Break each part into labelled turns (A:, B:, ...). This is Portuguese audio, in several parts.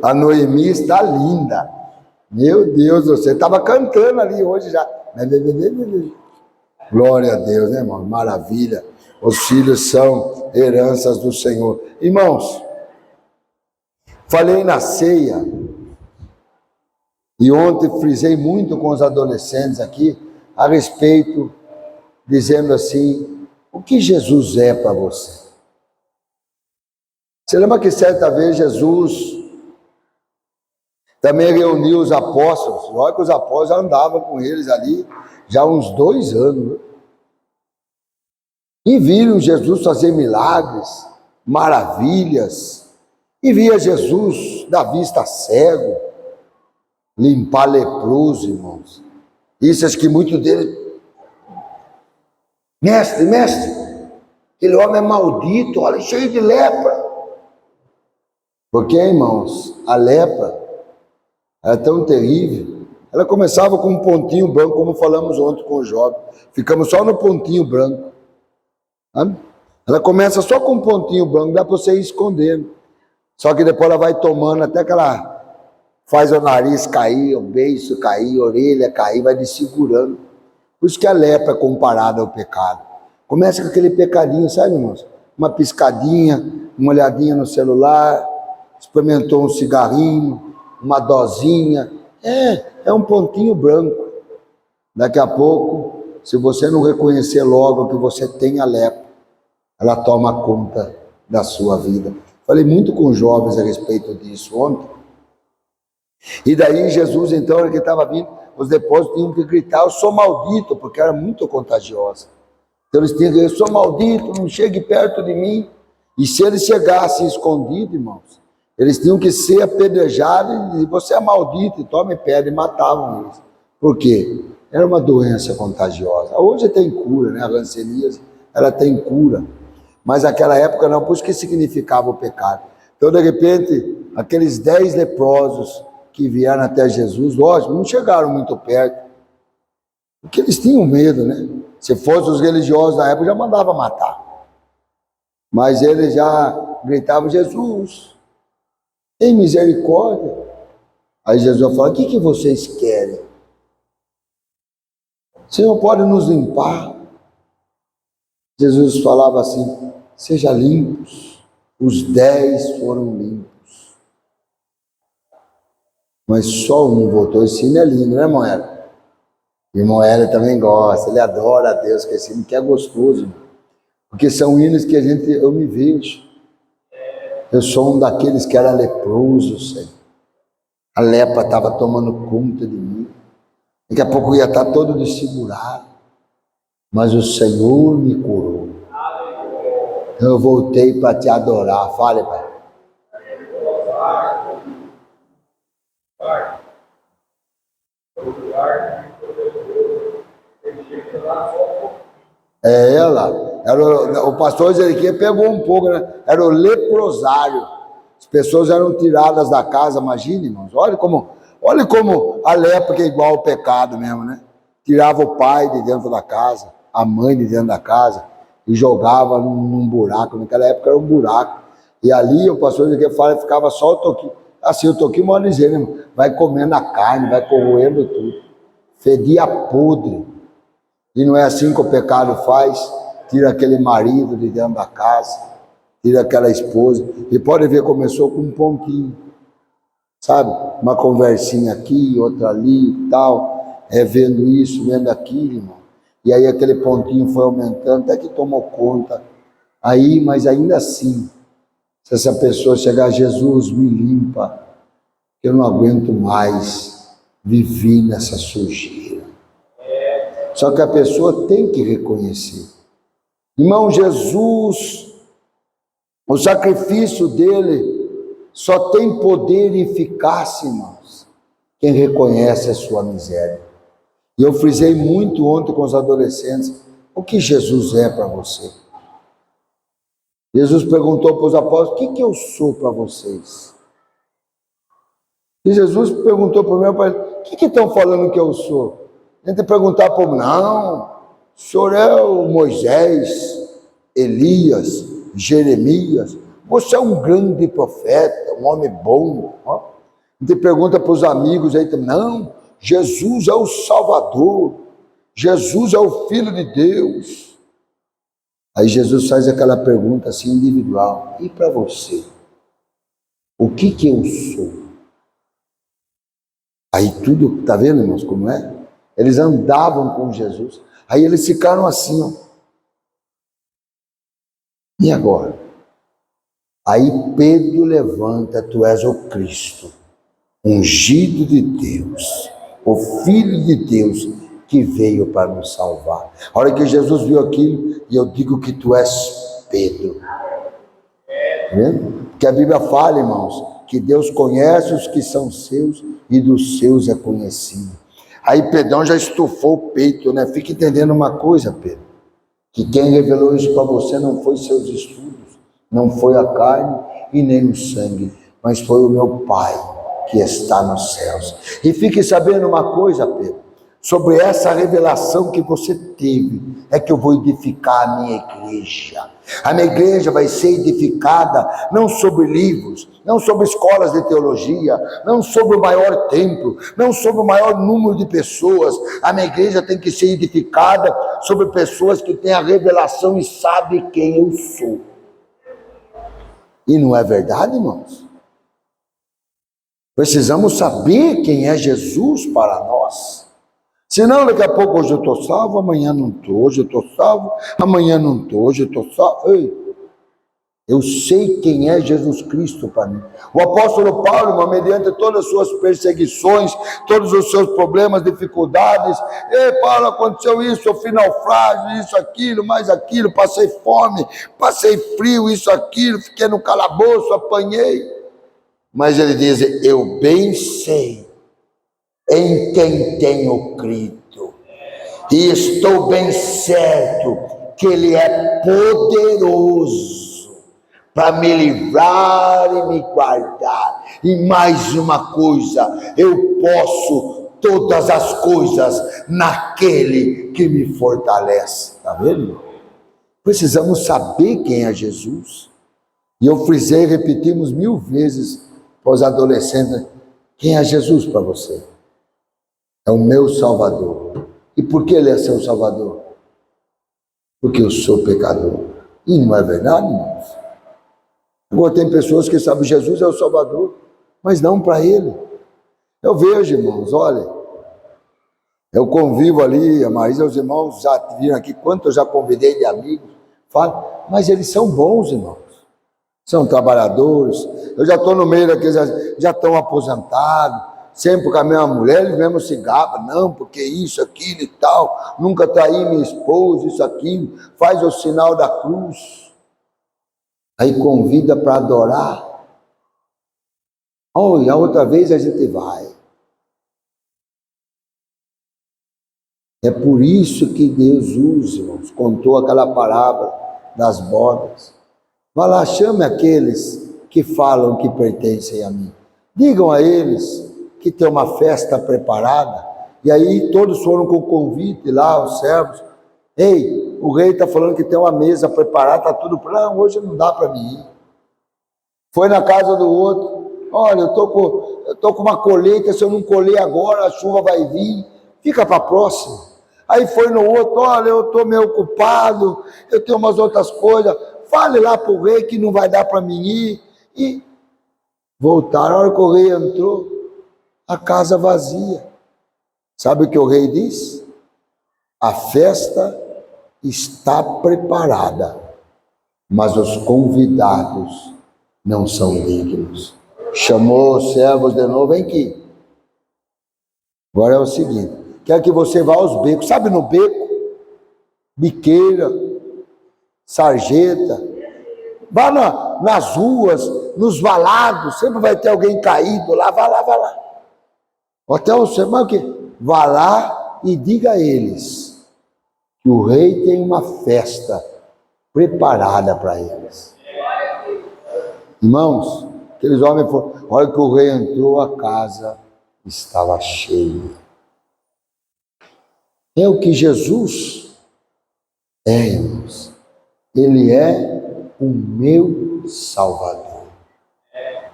A: A Noemi está linda. Meu Deus, você estava cantando ali hoje já. Glória a Deus, né, irmão? Maravilha. Os filhos são heranças do Senhor. Irmãos, falei na ceia, e ontem frisei muito com os adolescentes aqui, a respeito, dizendo assim, o que Jesus é para você? Você lembra que certa vez Jesus também reuniu os apóstolos? Olha que os apóstolos andavam com eles ali já há uns 2 anos, né? E viram Jesus fazer milagres, maravilhas, e via Jesus dar vista cego, limpar leproso, irmãos. Isso acho que muito deles, mestre, aquele homem é maldito, olha, cheio de lepra. Porque, irmãos, a lepra era tão terrível, ela começava com um pontinho branco, como falamos ontem com o jovem, ficamos só no pontinho branco. Ela começa só com um pontinho branco, dá para você ir escondendo. Só que depois ela vai tomando até que ela faz o nariz cair, o beiço cair, a orelha cair, vai desfigurando. Por isso que a lepra é comparada ao pecado. Começa com aquele pecadinho, sabe, irmãos? Uma piscadinha, uma olhadinha no celular, experimentou um cigarrinho, uma dosinha. É um pontinho branco. Daqui a pouco, se você não reconhecer logo que você tem a lepra, ela toma conta da sua vida. Falei muito com os jovens a respeito disso ontem. E daí Jesus, então, ele que estava vindo, os depósitos tinham que gritar, eu sou maldito, porque era muito contagiosa. Então eles tinham que dizer, eu sou maldito, não chegue perto de mim. E se eles chegassem escondidos, irmãos, eles tinham que ser apedrejados, e você é maldito, e tome pedra, e matavam eles. Por quê? Era uma doença contagiosa. Hoje tem cura, né? A hanseníase, ela tem cura. Mas naquela época não, por isso que significava o pecado. Então, de repente, aqueles 10 leprosos que vieram até Jesus, lógico, não chegaram muito perto, porque eles tinham medo, né? Se fossem os religiosos da época, já mandava matar. Mas eles já gritavam, Jesus, tem misericórdia. Aí Jesus falou, o que vocês querem? O Senhor pode nos limpar? Jesus falava assim, seja limpos. Os 10 foram limpos. Mas só um voltou. Esse hino é lindo, né, irmão Hélio? Irmão Hélio também gosta, ele adora a Deus, que esse hino que é gostoso, irmão. Porque são hinos que eu me vejo. Eu sou um daqueles que era leproso, Senhor. A lepra estava tomando conta de mim. Daqui a pouco eu ia estar todo desfigurado. Mas o Senhor me curou. Então eu voltei para te adorar. Fale, Pai. O pastor Ezequiel pegou um pouco, né? Era o leprosário. As pessoas eram tiradas da casa, imagine, irmãos. Olha como a lepra que é igual ao pecado mesmo, né? Tirava o pai de dentro da casa, a mãe de dentro da casa, e jogava num buraco. Naquela época era um buraco. E ali o pastor Ezequiel fala, ficava só o toquinho. Assim, o toquinho, mal dizendo, irmão, vai comendo a carne, vai corroendo tudo. Fedia podre. E não é assim que o pecado faz? Tira aquele marido de dentro da casa, tira aquela esposa. E pode ver, começou com um pontinho, sabe? Uma conversinha aqui, outra ali e tal, vendo isso, vendo aquilo, irmão. E aí aquele pontinho foi aumentando, até que tomou conta. Aí, mas ainda assim, se essa pessoa chegar, Jesus, me limpa, eu não aguento mais viver nessa sujeira. Só que a pessoa tem que reconhecer. Irmão, Jesus, o sacrifício dele só tem poder e eficácia, irmãos, quem reconhece a sua miséria. E eu frisei muito ontem com os adolescentes, o que Jesus é para você? Jesus perguntou para os apóstolos, o que eu sou para vocês? E Jesus perguntou para o meu pai, o que estão falando que eu sou? Tenta perguntar para o não, o senhor é o Moisés, Elias, Jeremias. Você é um grande profeta, um homem bom. Ó. Você pergunta para os amigos aí também, não, Jesus é o Salvador, Jesus é o Filho de Deus. Aí Jesus faz aquela pergunta assim individual, e para você? O que eu sou? Aí tudo, tá vendo, irmãos, como é? Eles andavam com Jesus, aí eles ficaram assim, ó. E agora? Aí Pedro levanta, tu és o Cristo, ungido de Deus, o Filho de Deus, que veio para nos salvar. A hora que Jesus viu aquilo, e eu digo que tu és Pedro. Porque a Bíblia fala, irmãos, que Deus conhece os que são seus e dos seus é conhecido. Aí Pedrão já estufou o peito, né? Fica entendendo uma coisa, Pedro, que quem revelou isso para você não foi seus estudos, não foi a carne e nem o sangue, mas foi o meu Pai que está nos céus. E fique sabendo uma coisa, Pedro, sobre essa revelação que você teve, é que eu vou edificar a minha igreja. A minha igreja vai ser edificada não sobre livros, não sobre escolas de teologia, não sobre o maior templo, não sobre o maior número de pessoas. A minha igreja tem que ser edificada sobre pessoas que têm a revelação e sabem quem eu sou. E não é verdade, irmãos? Precisamos saber quem é Jesus para nós. Senão, daqui a pouco, hoje eu estou salvo, amanhã não estou, hoje eu estou salvo, amanhã não estou, hoje eu estou salvo. Ei, eu sei quem é Jesus Cristo para mim. O apóstolo Paulo, irmão, mediante todas as suas perseguições, todos os seus problemas, dificuldades, ei, Paulo, aconteceu isso, eu fui naufrágio, isso, aquilo, mais aquilo, passei fome, passei frio, isso, aquilo, fiquei no calabouço, apanhei. Mas ele diz, eu bem sei em quem tenho crido, e estou bem certo que Ele é poderoso para me livrar e me guardar. E mais uma coisa, eu posso todas as coisas naquele que me fortalece. Está vendo? Precisamos saber quem é Jesus. E eu frisei, repetimos 1000 vezes para os adolescentes, quem é Jesus para você? É o meu Salvador. E por que Ele é seu Salvador? Porque eu sou pecador. E não é verdade, irmãos? Agora tem pessoas que sabem que Jesus é o Salvador, mas não para Ele. Eu vejo, irmãos, olha, eu convivo ali, a Marisa, os irmãos já viram aqui, quanto eu já convidei de amigos, falo, mas eles são bons, irmãos. São trabalhadores. Eu já estou no meio daqueles, já estão aposentados, sempre com a mesma mulher, eles mesmo se gabam, não, porque isso, aquilo e tal, nunca traí minha esposa, isso, aquilo, faz o sinal da cruz, aí convida para adorar, e a outra vez a gente vai. É por isso que Deus usa, irmãos, contou aquela parábola das bodas. Vai lá, chame aqueles que falam que pertencem a mim, digam a eles que tem uma festa preparada, e aí todos foram com convite lá, os servos, ei, o rei está falando que tem uma mesa preparada, está tudo pronto, não, hoje não dá para mim ir. Foi na casa do outro, olha, eu tô com uma colheita, se eu não colher agora, a chuva vai vir, fica para a próxima. Aí foi no outro, olha, eu estou meio ocupado, eu tenho umas outras coisas, fale lá para o rei que não vai dar para mim ir, e voltaram. A hora que o rei entrou, a casa vazia. Sabe o que o rei diz? A festa está preparada, mas os convidados não são dignos. Chamou os servos de novo, vem aqui. Agora é o seguinte, quero que você vá aos becos, sabe no beco? Biqueira, sarjeta, vá nas ruas, nos valados, sempre vai ter alguém caído lá, vai lá. Até o sermão o quê? Vá lá e diga a eles que o rei tem uma festa preparada para eles. Irmãos, aqueles homens foram, a hora que o rei entrou, a casa estava cheia. É o que Jesus é, irmãos. Ele é o meu Salvador.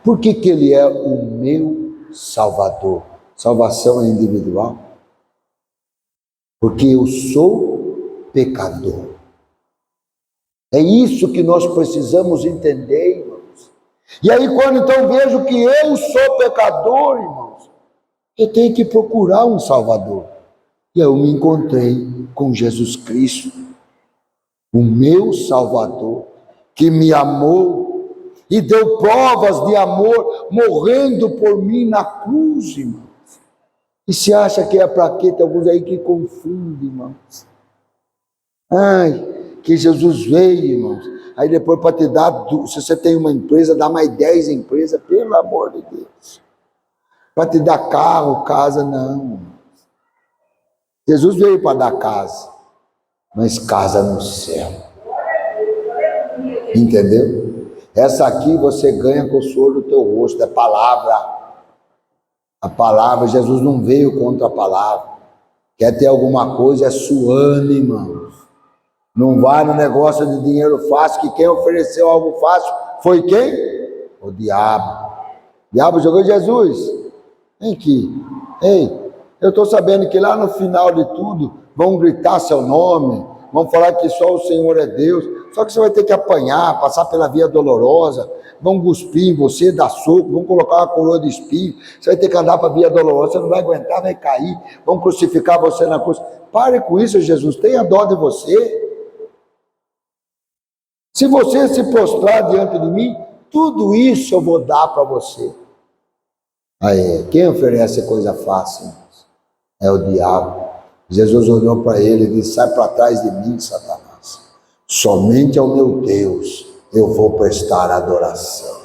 A: Por que que ele é o meu Salvador? Salvação é individual. Porque eu sou pecador. É isso que nós precisamos entender, irmãos. E aí quando então vejo que eu sou pecador, irmãos, eu tenho que procurar um Salvador. E eu me encontrei com Jesus Cristo, o meu Salvador, que me amou e deu provas de amor, morrendo por mim na cruz, irmãos. E se acha que é para quê? Tem alguns aí que confundem, irmãos. Ai, que Jesus veio, irmãos. Aí depois para te dar, se você tem uma empresa, dá mais 10 empresas, pelo amor de Deus. Para te dar carro, casa, não. Jesus veio para dar casa, mas casa no céu. Entendeu? Essa aqui você ganha com o suor do teu rosto, é palavra. A palavra, Jesus não veio contra a palavra. Quer ter alguma coisa, é suando, irmãos. Não vai no negócio de dinheiro fácil, que quem ofereceu algo fácil foi quem? O diabo. O diabo jogou Jesus. Vem aqui. Ei, eu estou sabendo que lá no final de tudo vão gritar seu nome, vão falar que só o Senhor é Deus. Só que você vai ter que apanhar, passar pela via dolorosa, vão cuspir em você, dar soco, vão colocar uma coroa de espinho, você vai ter que andar para a via dolorosa, você não vai aguentar, vai cair, vão crucificar você na cruz. Pare com isso, Jesus, tenha dó de você. Se você se prostrar diante de mim, tudo isso eu vou dar para você. Aí, quem oferece coisa fácil é o diabo. Jesus olhou para ele e disse: sai para trás de mim, Satanás. Somente ao meu Deus eu vou prestar adoração.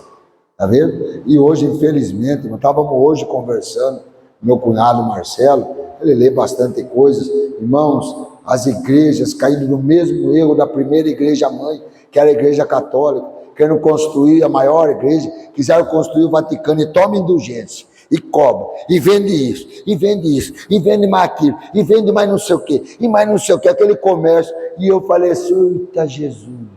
A: Está vendo? E hoje, infelizmente, nós estávamos hoje conversando, meu cunhado Marcelo, ele lê bastante coisas. Irmãos, as igrejas caíram no mesmo erro da primeira igreja mãe, que era a igreja católica, querendo construir a maior igreja, quiseram construir o Vaticano e toma indulgência, e cobra, e vende isso, e vende mais aquilo, e vende mais não sei o quê, e mais não sei o quê, aquele comércio. E eu falei assim: eita Jesus.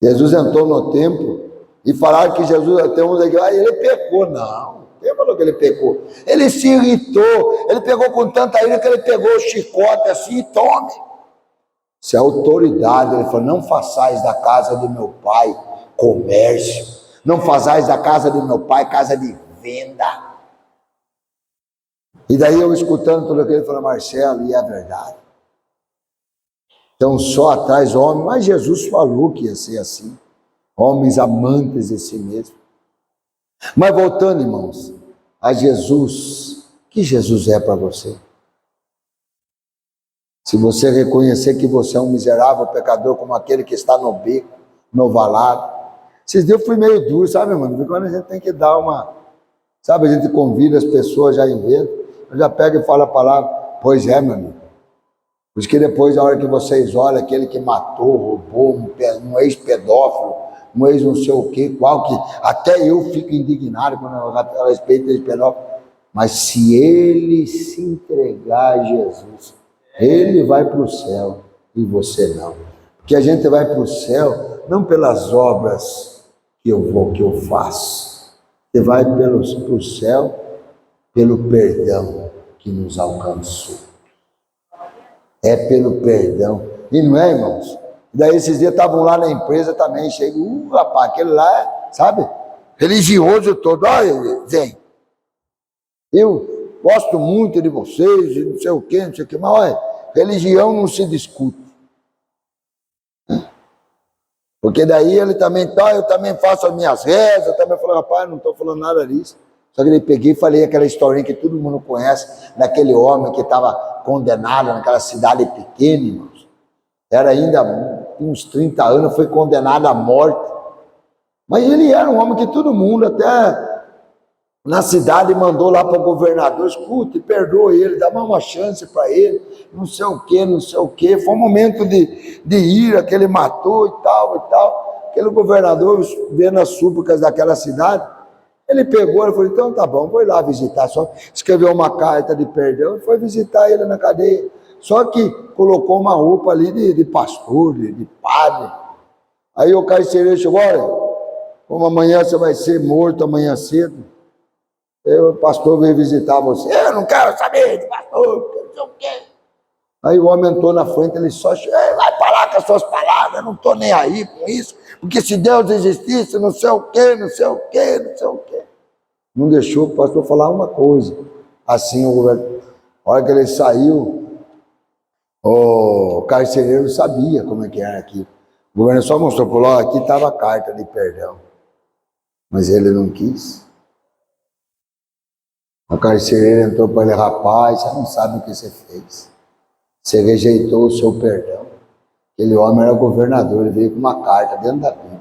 A: Jesus entrou no templo e falaram que Jesus, até uns aqui, ele pecou. Não, quem falou que ele pecou? Ele se irritou, ele pegou com tanta ira que ele pegou o chicote assim e tome. Se a autoridade, ele falou: não façais da casa do meu pai comércio, não façais da casa do meu pai casa de venda. E daí eu escutando tudo aquilo, ele falou: Marcelo, e é verdade. Então só atrás homens, mas Jesus falou que ia ser assim, homens amantes de si mesmo. Mas voltando, irmãos, a Jesus, que Jesus é para você? Se você reconhecer que você é um miserável pecador, como aquele que está no beco, no valado. Esses dias eu fui meio duro, sabe, mano? Porque quando a gente tem que dar uma... Sabe, a gente convida as pessoas já em vez, eu já pego e falo a palavra: pois é, meu amigo. Por isso que depois, a hora que vocês olham aquele que matou, roubou, um ex-pedófilo, um ex não sei o quê, qual que... Até eu fico indignado quando eu a respeito desse pedófilo. Mas se ele se entregar a Jesus, ele vai para o céu e você não. Porque a gente vai para o céu não pelas obras que eu faço. Você vai para o céu pelo perdão que nos alcançou. É pelo perdão. E não é, irmãos? Daí esses dias estavam lá na empresa também, chega, rapaz, aquele lá, sabe? Religioso todo, olha, vem. Eu gosto muito de vocês, não sei o quê, mas olha, religião não se discute. Porque daí ele também tá, eu também faço as minhas rezas, eu também falo: rapaz, não estou falando nada disso. Só que ele peguei e falei aquela historinha que todo mundo conhece, daquele homem que estava condenado naquela cidade pequena, irmãos. Era ainda uns 30 anos, foi condenado à morte. Mas ele era um homem que todo mundo, até na cidade, mandou lá para o governador: escute, perdoa ele, dá uma chance para ele, não sei o quê, não sei o quê. Foi um momento de ira que ele matou e tal, e tal. Aquele governador, vendo as súplicas daquela cidade, ele pegou e falou: então tá bom, vou ir lá visitar. Só escreveu uma carta de perdão e foi visitar ele na cadeia. Só que colocou uma roupa ali de pastor, de padre. Aí o carcereiro chegou, olha, como amanhã você vai ser morto amanhã cedo, o pastor veio visitar você. Eu não quero saber de pastor, não sei o quê. Aí o homem entrou na frente, ele só vai falar com as suas palavras, eu não estou nem aí com isso, porque se Deus existisse, não sei o quê, não sei o quê, não sei o quê. Não deixou o pastor falar uma coisa. Assim, a hora que ele saiu, o carcereiro sabia como é que era aqui. O governo só mostrou, falou, aqui estava a carta de perdão. Mas ele não quis. O carcereiro entrou para ele, rapaz, você não sabe o que você fez. Você rejeitou o seu perdão. Aquele homem era governador, ele veio com uma carta dentro da Bíblia.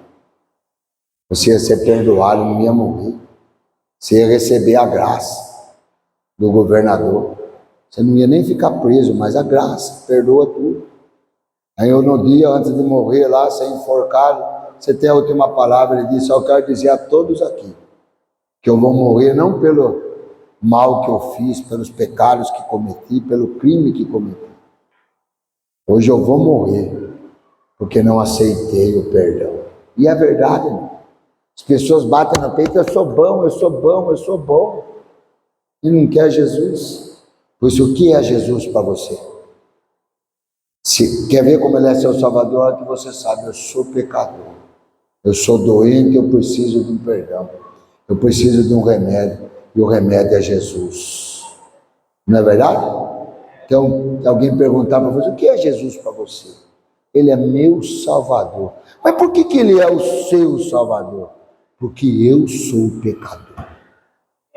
A: Você ia ser perdoado, não ia morrer. Você ia receber a graça do governador. Você não ia nem ficar preso, mas a graça perdoa tudo. Aí eu, no dia antes de morrer lá, ser enforcado, você tem a última palavra, ele disse, eu quero dizer a todos aqui, que eu vou morrer não pelo mal que eu fiz, pelos pecados que cometi, pelo crime que cometi. Hoje eu vou morrer, porque não aceitei o perdão. E é verdade, irmão. As pessoas batem no peito, eu sou bom, eu sou bom, eu sou bom. E não quer Jesus. Pois o que é Jesus para você? Se quer ver como ele é seu Salvador, é que você sabe, eu sou pecador. Eu sou doente, eu preciso de um perdão. Eu preciso de um remédio. E o remédio é Jesus. Não é verdade? Então, alguém perguntar para você, o que é Jesus para você? Ele é meu Salvador. Mas por que ele é o seu Salvador? Porque eu sou pecador.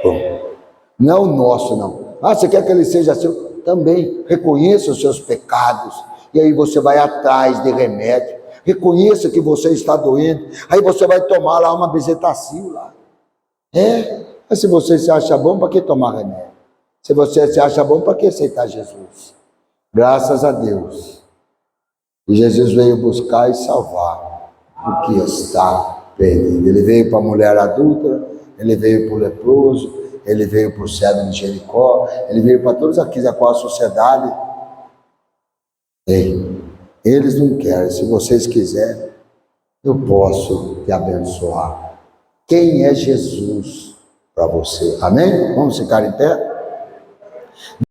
A: Bom, não é o nosso, não. Ah, você quer que ele seja seu? Também. Reconheça os seus pecados. E aí você vai atrás de remédio. Reconheça que você está doente. Aí você vai tomar lá uma bezetacil lá. Mas se você se acha bom, para que tomar remédio? Se você se acha bom, para que aceitar Jesus? Graças a Deus. E Jesus veio buscar e salvar o que está perdido. Ele veio para a mulher adulta, ele veio para o leproso, ele veio para o cego de Jericó, ele veio para todos aqueles a qual a sociedade. Eles não querem. Se vocês quiserem, eu posso te abençoar. Quem é Jesus para você? Amém? Vamos ficar em pé?